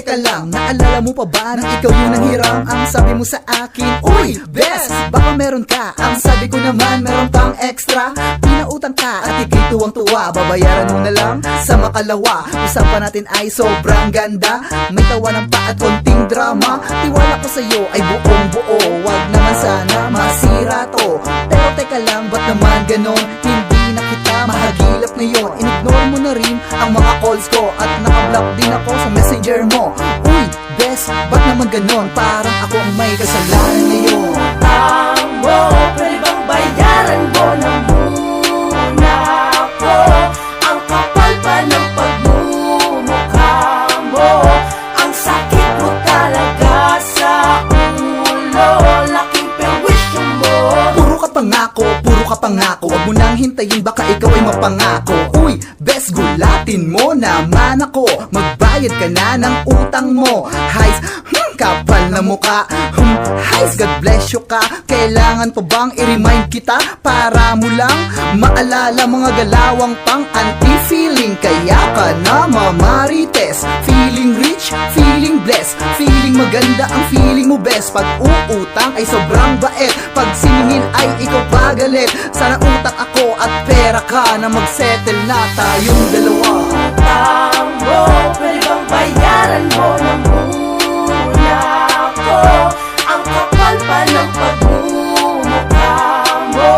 teka lang, naalala mo pa ba nang ikaw yung nanghiram? Ang sabi mo sa akin, uy, best, baka meron ka. Ang sabi ko naman, meron kang extra. Pinautang ka at ikay tuwang-tuwa, babayaran mo na lang sa makalawa. Usapan natin ay sobrang ganda, may tawanan pa at konting drama. Tiwala ko sa'yo ay buong buo, wag naman sana masira to. Pero teka lang, ba't naman ganon? Hindi na kita mahagilap ngayon. Inignore mo na rin ang mga calls ko at nakablock din ako sa messenger mo. Uy, best, ba't naman ganon? Parang ako ang may kasalanan ngayon. Tamo, pwede bang bayaran mo na muna ako? Ang kapal pa ng pagmumukha mo, ang sakit mo talaga sa ulo, laking perwisyo mo. Puro ka pangako, wag mo nang hintayin, baka ikaw ay mapangako. Uy, best, gulatin mo naman ako, magbayad ka na ng utang mo. Highs, kapal na mukha, highs, God bless you ka. Kailangan pa bang i-remind kita para mo lang maalala mga galawang pang anti-feeling? Kaya ka na mamarites, feeling rich, feeling blessed, feeling maganda ang feeling mo best. Pag uutang ay sobrang bait, pag siningil ay ikaw pa galit. Sana utak ako at pera ka na mag-settle na tayong dalawa. Tamo, pwede bang bayaran mo na muna ako? Ang kapal pa ng pagmumukha mo,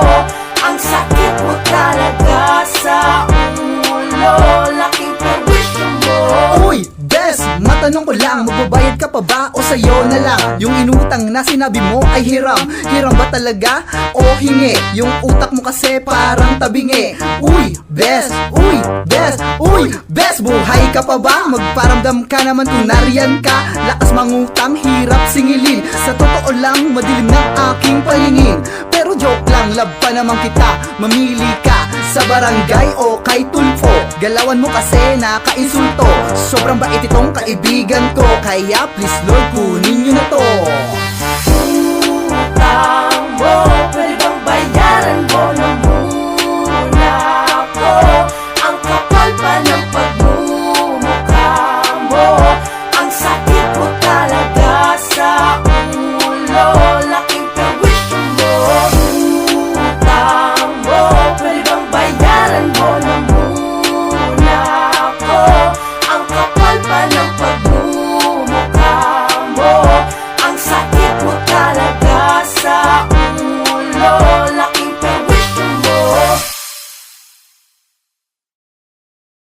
ang sakit mo talaga sa ulo, laking perwisyo mo. Uy, best, matanong ko lang, magbabayad ka pa ba o sa'yo na lang? Yung inutang na sinabi mo ay hiram, hiram ba talaga o hingi? Yung utak mo kasi parang tabingi. Uy, best, uy, best, uy, best, buhay ka pa ba? Magparamdam ka naman kung nariyan ka. Lakas mangutang, hirap singilin. Sa totoo lang, madilim ng aking paningin. Pero joke lang, love pa naman kita. Mamili ka sa barangay o kay Tulfo. Galawan mo kasi nakaisulto. Sobrang bait itong kaibigan ko, kaya please Lord, kunin nyo na to. Utang